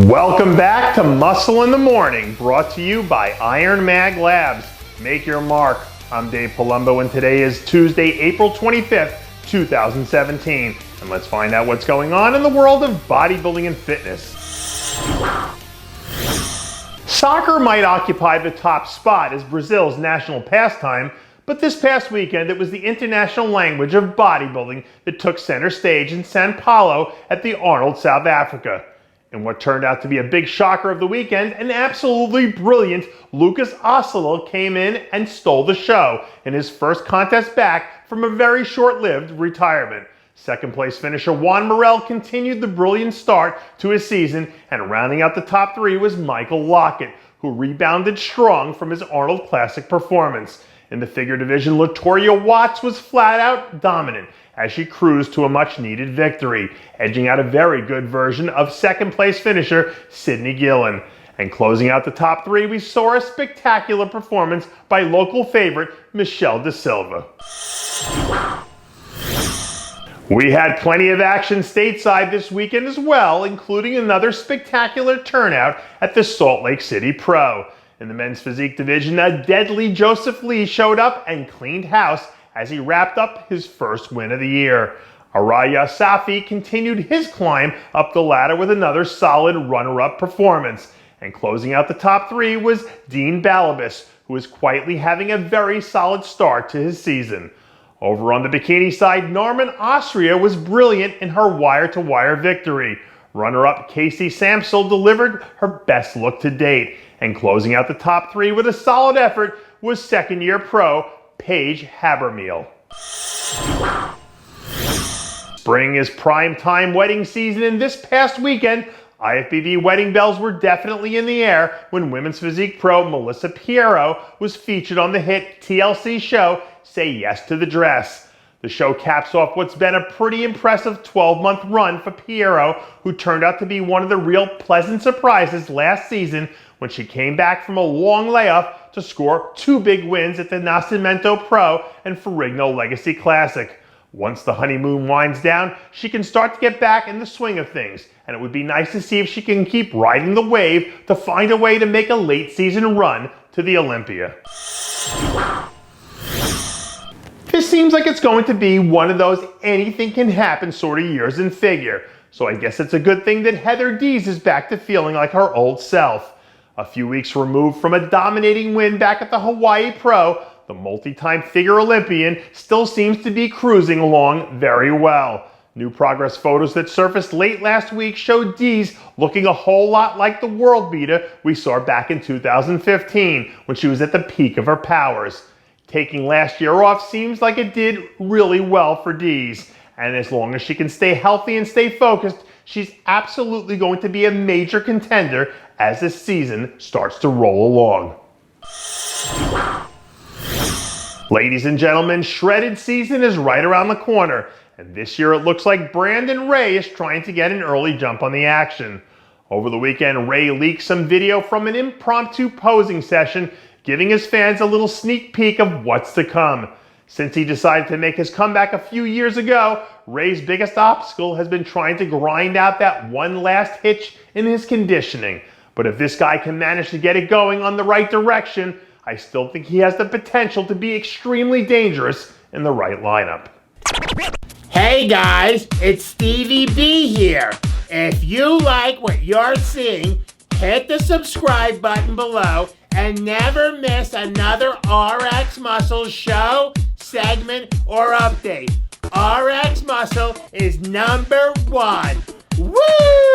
Welcome back to Muscle in the Morning, brought to you by Iron Mag Labs. Make your mark. I'm Dave Palumbo, and today is Tuesday, April 25th, 2017. And let's find out what's going on in the world of bodybuilding and fitness. Soccer might occupy the top spot as Brazil's national pastime, but this past weekend it was the international language of bodybuilding that took center stage in Sao Paulo at the Arnold, South Africa. In what turned out to be a big shocker of the weekend, an absolutely brilliant Lucas Ocelot came in and stole the show in his first contest back from a very short-lived retirement. Second place finisher Juan Morel continued the brilliant start to his season, and rounding out the top three was Michael Lockett, who rebounded strong from his Arnold Classic performance. In the figure division, Latoria Watts was flat-out dominant as she cruised to a much-needed victory, edging out a very good version of second-place finisher Sydney Gillen. And closing out the top three, we saw a spectacular performance by local favorite Michelle Da Silva. We had plenty of action stateside this weekend as well, including another spectacular turnout at the Salt Lake City Pro. In the men's physique division, a deadly Joseph Lee showed up and cleaned house as he wrapped up his first win of the year. Araya Safi continued his climb up the ladder with another solid runner-up performance. And closing out the top three was Dean Balabas, who is quietly having a very solid start to his season. Over on the bikini side, Norman Austria was brilliant in her wire-to-wire victory. Runner-up Casey Samsel delivered her best look to date. And closing out the top three with a solid effort was second-year pro Paige Habermeal. Spring is prime time wedding season, and this past weekend, IFBB wedding bells were definitely in the air when women's physique pro Melissa Piero was featured on the hit TLC show Say Yes to the Dress. The show caps off what's been a pretty impressive 12-month run for Piero, who turned out to be one of the real pleasant surprises last season when she came back from a long layoff to score two big wins at the Nascimento Pro and Ferrigno Legacy Classic. Once the honeymoon winds down, she can start to get back in the swing of things, and it would be nice to see if she can keep riding the wave to find a way to make a late season run to the Olympia. This seems like it's going to be one of those anything can happen sort of years in figure, so I guess it's a good thing that Heather Dees is back to feeling like her old self. A few weeks removed from a dominating win back at the Hawaii Pro, the multi-time figure Olympian still seems to be cruising along very well. New progress photos that surfaced late last week showed Dees looking a whole lot like the world beater we saw back in 2015 when she was at the peak of her powers. Taking last year off seems like it did really well for Dees, and as long as she can stay healthy and stay focused, she's absolutely going to be a major contender as this season starts to roll along. Ladies and gentlemen, shredded season is right around the corner, and this year it looks like Branden Reis is trying to get an early jump on the action. Over the weekend, Ray leaked some video from an impromptu posing session, giving his fans a little sneak peek of what's to come. Since he decided to make his comeback a few years ago, Ray's biggest obstacle has been trying to grind out that one last hitch in his conditioning. But if this guy can manage to get it going on the right direction, I still think he has the potential to be extremely dangerous in the right lineup. Hey guys, it's Stevie B here. If you like what you're seeing, hit the subscribe button below and never miss another RxMuscle show, segment, or update. RxMuscle is #1. Woo!